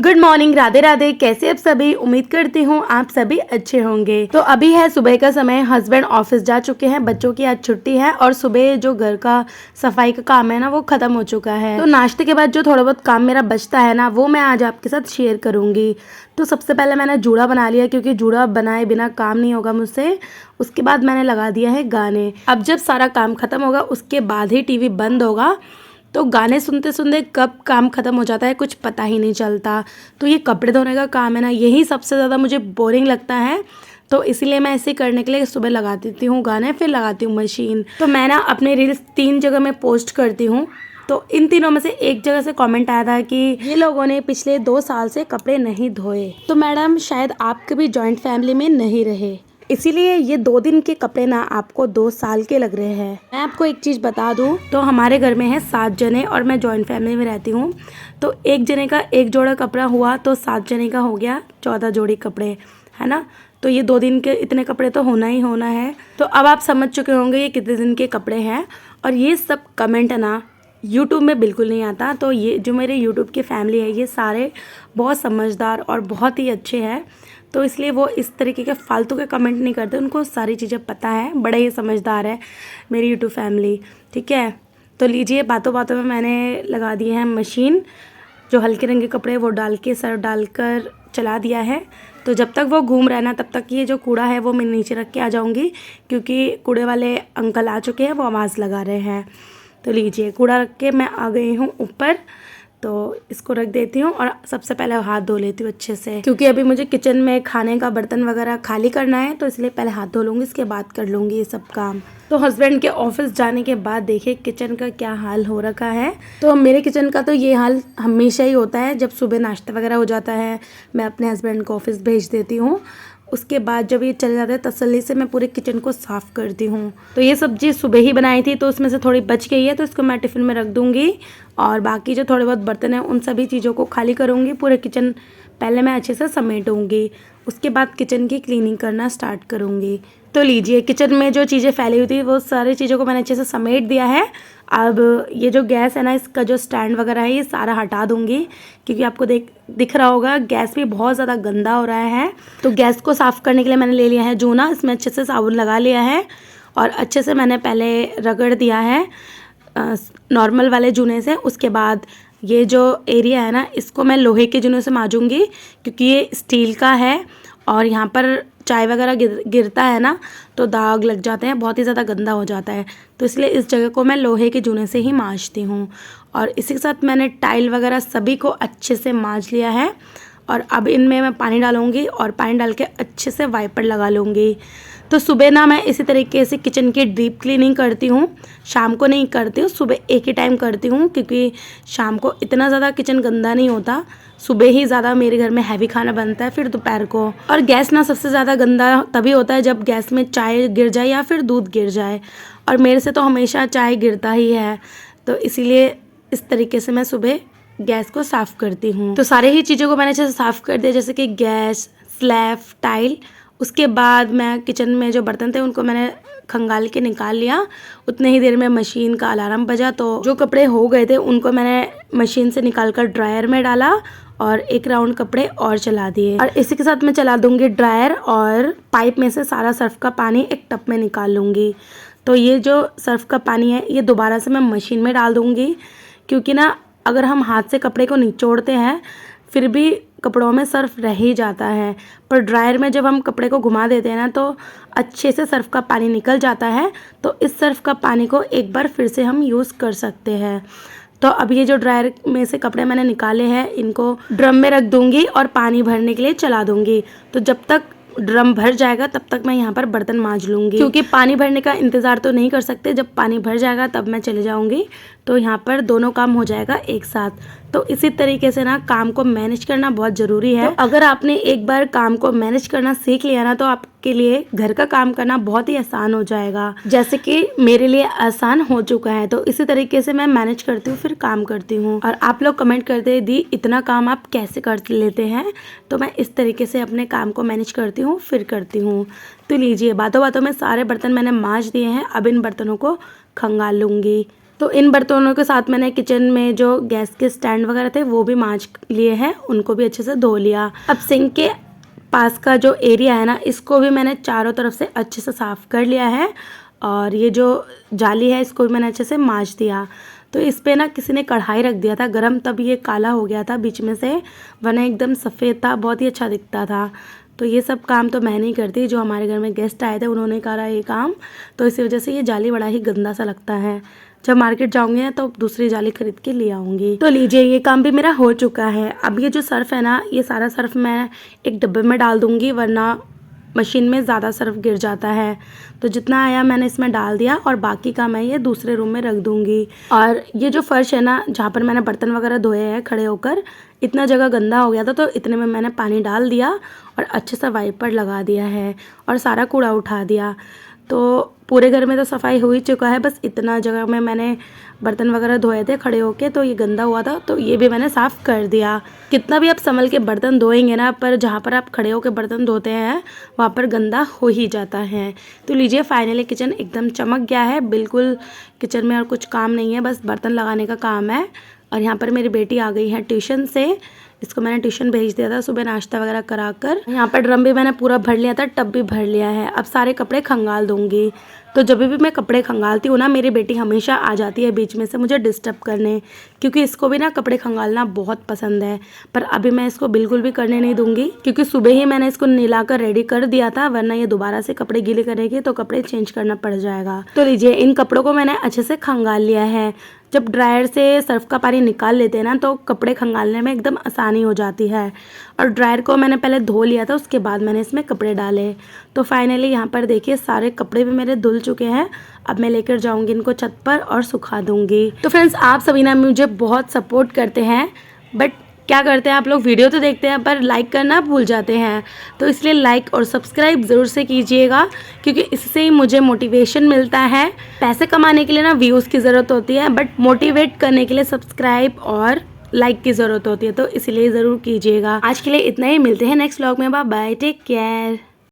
Good morning, Radhe Radhe. कैसे आप सभी? उम्मीद करती हूँ आप सभी अच्छे होंगे। तो अभी है सुबह का समय, हस्बैंड ऑफिस जा चुके हैं, बच्चों की आज छुट्टी है और सुबह जो घर का सफाई का काम है ना वो खत्म हो चुका है। तो नाश्ते के बाद जो थोड़ा बहुत काम मेरा बचता है ना वो मैं आज आपके साथ शेयर करूंगी। तो सबसे पहले मैंने जूड़ा बना लिया क्योंकि जूड़ा बनाए बिना काम नहीं होगा मुझसे। उसके बाद मैंने लगा दिया है गाने। अब जब सारा काम खत्म होगा उसके बाद ही टीवी बंद होगा, तो गाने सुनते सुनते कब काम ख़त्म हो जाता है कुछ पता ही नहीं चलता। तो ये कपड़े धोने का काम है ना, यही सबसे ज़्यादा मुझे बोरिंग लगता है। तो इसीलिए मैं ऐसे करने के लिए सुबह लगा देती हूँ गाने, फिर लगाती हूँ मशीन। तो मैं ना अपने रील्स 3 जगह में पोस्ट करती हूँ। तो इन तीनों में से एक जगह से कमेंट आया था कि ये लोगों ने पिछले 2 साल से कपड़े नहीं धोए। तो मैडम शायद आप कभी जॉइंट फैमिली में नहीं रहे, इसीलिए ये 2 दिन के कपड़े ना आपको 2 साल के लग रहे हैं। मैं आपको एक चीज़ बता दूं, तो हमारे घर में है 7 जने और मैं जॉइंट फैमिली में रहती हूँ। तो एक जने का एक जोड़ा कपड़ा हुआ तो 7 जने का हो गया 14 जोड़ी कपड़े, है ना। तो ये 2 दिन के इतने कपड़े तो होना ही होना है। तो अब आप समझ चुके होंगे ये कितने दिन के कपड़े हैं। और ये सब कमेंट है ना यूट्यूब में बिल्कुल नहीं आता। तो ये जो मेरे यूट्यूब की फैमिली है ये सारे बहुत समझदार और बहुत ही अच्छे हैं। तो इसलिए वो इस तरीके के फालतू के कमेंट नहीं करते, उनको सारी चीज़ें पता है, बड़े ही समझदार है मेरी यूट्यूब फैमिली, ठीक है। तो लीजिए, बातों बातों में मैंने लगा दी है मशीन। जो हल्के रंग के कपड़े वो डाल के सर्फ डालकर चला दिया है। तो जब तक वो घूम रहा है ना तब तक ये जो कूड़ा है वो मैं नीचे रख के आ जाऊँगी, क्योंकि कूड़े वाले अंकल आ चुके हैं, वो आवाज़ लगा रहे हैं। तो लीजिए, कूड़ा रख के मैं आ गई हूँ ऊपर। तो इसको रख देती हूँ और सबसे पहले हाथ धो लेती हूँ अच्छे से, क्योंकि अभी मुझे किचन में खाने का बर्तन वगैरह खाली करना है। तो इसलिए पहले हाथ धो लूँगी, इसके बाद कर लूँगी ये सब काम। तो हस्बैंड के ऑफिस जाने के बाद देखिए किचन का क्या हाल हो रखा है। तो मेरे किचन का तो ये हाल हमेशा ही होता है। जब सुबह नाश्ता वगैरह हो जाता है मैं अपने हस्बैंड को ऑफिस भेज देती हूँ। उसके बाद जब ये चले जाते हैं तसल्ली से मैं पूरे किचन को साफ़ करती हूँ। तो ये सब्ज़ी सुबह ही बनाई थी तो उसमें से थोड़ी बच गई है, तो इसको मैं टिफ़िन में रख दूँगी। और बाकी जो थोड़े बहुत बर्तन हैं उन सभी चीज़ों को खाली करूँगी। पूरे किचन पहले मैं अच्छे से समेटूँगी, उसके बाद किचन की क्लीनिंग करना स्टार्ट करूँगी। तो लीजिए, किचन में जो चीज़ें फैली हुई थी वो सारी चीज़ों को मैंने अच्छे से समेट दिया है। अब ये जो गैस है ना, इसका जो स्टैंड वगैरह है ये सारा हटा दूँगी, क्योंकि आपको दिख रहा होगा गैस भी बहुत ज़्यादा गंदा हो रहा है। तो गैस को साफ़ करने के लिए मैंने ले लिया है जूना, इसमें अच्छे से साबुन लगा लिया है और अच्छे से मैंने पहले रगड़ दिया है नॉर्मल वाले जूने से। उसके बाद ये जो एरिया है ना इसको मैं लोहे के जूने से मांजूंगी, क्योंकि ये स्टील का है और यहाँ पर चाय वगैरह गिरता है ना तो दाग लग जाते हैं, बहुत ही ज़्यादा गंदा हो जाता है। तो इसलिए इस जगह को मैं लोहे के जूने से ही मांजती हूँ। और इसी के साथ मैंने टाइल वगैरह सभी को अच्छे से मांज लिया है। और अब इनमें मैं पानी डालूँगी और पानी डाल के अच्छे से वाइपर लगा लूँगी। तो सुबह ना मैं इसी तरीके से किचन की डीप क्लीनिंग करती हूँ, शाम को नहीं करती हूँ, सुबह एक ही टाइम करती हूँ, क्योंकि शाम को इतना ज़्यादा किचन गंदा नहीं होता। सुबह ही ज़्यादा मेरे घर में हैवी खाना बनता है, फिर दोपहर को। और गैस ना सबसे ज़्यादा गंदा तभी होता है जब गैस में चाय गिर जाए या फिर दूध गिर जाए, और मेरे से तो हमेशा चाय गिरता ही है। तो इसीलिए इस तरीके से मैं सुबह गैस को साफ़ करती हूँ। तो सारे ही चीज़ों को मैंने अच्छे से साफ़ कर दिया, जैसे कि गैस, स्लैब, टाइल। उसके बाद मैं किचन में जो बर्तन थे उनको मैंने खंगाल के निकाल लिया। उतने ही देर में मशीन का अलार्म बजा, तो जो कपड़े हो गए थे उनको मैंने मशीन से निकाल कर ड्रायर में डाला और एक राउंड कपड़े और चला दिए। और इसी के साथ मैं चला दूंगी ड्रायर और पाइप में से सारा सर्फ का पानी एक टब में निकाल लूँगी। तो ये जो सर्फ का पानी है ये दोबारा से मैं मशीन में डाल दूँगी, क्योंकि ना अगर हम हाथ से कपड़े को निचोड़ते हैं फिर भी कपड़ों में सर्फ रह ही जाता है, पर ड्रायर में जब हम कपड़े को घुमा देते हैं ना तो अच्छे से सर्फ का पानी निकल जाता है। तो इस सर्फ का पानी को एक बार फिर से हम यूज़ कर सकते हैं। तो अब ये जो ड्रायर में से कपड़े मैंने निकाले हैं इनको ड्रम में रख दूँगी और पानी भरने के लिए चला दूँगी। तो जब तक ड्रम भर जाएगा तब तक मैं यहाँ पर बर्तन मांज लूँगी, क्योंकि पानी भरने का इंतज़ार तो नहीं कर सकते। जब पानी भर जाएगा तब मैं चले जाऊँगी, तो यहाँ पर दोनों काम हो जाएगा एक साथ। तो इसी तरीके से ना काम को मैनेज करना बहुत ज़रूरी है। तो अगर आपने एक बार काम को मैनेज करना सीख लिया ना तो आपके लिए घर का काम करना बहुत ही आसान हो जाएगा, जैसे कि मेरे लिए आसान हो चुका है। तो इसी तरीके से मैं मैनेज करती हूँ, फिर काम करती हूँ। और आप लोग कमेंट करते हैं दी इतना काम आप कैसे कर लेते हैं, तो मैं इस तरीके से अपने काम को मैनेज करती हूँ फिर करती हूँ। तो लीजिए, बातों बातों में सारे बर्तन मैंने मांज दिए हैं। अब इन बर्तनों को खंगाल लूँगी। तो इन बर्तनों के साथ मैंने किचन में जो गैस के स्टैंड वगैरह थे वो भी मांज लिए हैं, उनको भी अच्छे से धो लिया। अब सिंक के पास का जो एरिया है ना, इसको भी मैंने चारों तरफ से अच्छे से साफ़ कर लिया है और ये जो जाली है इसको भी मैंने अच्छे से मांज दिया। तो इस पे ना किसी ने कढ़ाई रख दिया था गरम, तब ये काला हो गया था बीच में से, वरना एकदम सफ़ेद था, बहुत ही अच्छा दिखता था। तो ये सब काम तो मैं नहीं करती, जो हमारे घर में गेस्ट आए थे उन्होंने करा ये काम, तो इसी वजह से ये जाली बड़ा ही गंदा सा लगता है। जब मार्केट जाऊंगी ना तो दूसरी जाली खरीद के ले आऊँगी। तो लीजिए ये काम भी मेरा हो चुका है। अब ये जो सर्फ़ है ना, ये सारा सर्फ़ मैं एक डब्बे में डाल दूँगी, वरना मशीन में ज़्यादा सर्फ गिर जाता है। तो जितना आया मैंने इसमें डाल दिया और बाकी का मैं ये दूसरे रूम में रख दूँगी। और ये जो फ़र्श है ना, जहाँ पर मैंने बर्तन वगैरह धोए हैं खड़े होकर, इतना जगह गंदा हो गया था, तो इतने में मैंने पानी डाल दिया और अच्छे से वाइपर लगा दिया है और सारा कूड़ा उठा दिया। तो पूरे घर में तो सफाई हो ही चुका है, बस इतना जगह में मैंने बर्तन वगैरह धोए थे खड़े होके, तो ये गंदा हुआ था, तो ये भी मैंने साफ़ कर दिया। कितना भी आप संभल के बर्तन धोएंगे ना, पर जहाँ पर आप खड़े होके बर्तन धोते हैं वहाँ पर गंदा हो ही जाता है। तो लीजिए फाइनली किचन एकदम चमक गया है, बिल्कुल किचन में और कुछ काम नहीं है, बस बर्तन लगाने का काम है। और यहाँ पर मेरी बेटी आ गई है ट्यूशन से, इसको मैंने ट्यूशन भेज दिया था सुबह नाश्ता वगैरह कराकर। यहाँ पर ड्रम भी मैंने पूरा भर लिया था, टब भी भर लिया है। अब सारे कपड़े खंगाल दूँगी। तो जब भी मैं कपड़े खंगालती हूँ ना, मेरी बेटी हमेशा आ जाती है बीच में से मुझे डिस्टर्ब करने, क्योंकि इसको भी ना कपड़े खंगालना बहुत पसंद है। पर अभी मैं इसको बिल्कुल भी करने नहीं दूँगी, क्योंकि सुबह ही मैंने इसको नहलाकर रेडी कर दिया था, वरना ये दोबारा से कपड़े गीले करेगी तो कपड़े चेंज करना पड़ जाएगा। तो लीजिए इन कपड़ों को मैंने अच्छे से खंगाल लिया है। जब ड्रायर से सर्फ का पानी निकाल लेते हैं ना, तो कपड़े खंगालने में एकदम आसानी हो जाती है। और ड्रायर को मैंने पहले धो लिया था, उसके बाद मैंने इसमें कपड़े डाले। तो फाइनली यहाँ पर देखिए सारे कपड़े भी मेरे धुल चुके हैं। अब मैं लेकर जाऊँगी इनको छत पर और सुखा दूँगी। तो फ्रेंड्स, आप सभी ना मुझे बहुत सपोर्ट करते हैं, बट क्या करते हैं आप लोग, वीडियो तो देखते हैं पर लाइक करना भूल जाते हैं। तो इसलिए लाइक और सब्सक्राइब ज़रूर से कीजिएगा, क्योंकि इससे ही मुझे मोटिवेशन मिलता है। पैसे कमाने के लिए ना व्यूज़ की ज़रूरत होती है, बट मोटिवेट करने के लिए सब्सक्राइब और लाइक की ज़रूरत होती है, तो इसलिए ज़रूर कीजिएगा। आज के लिए इतना ही, मिलते हैं नेक्स्ट व्लॉग में। Bye bye, take care.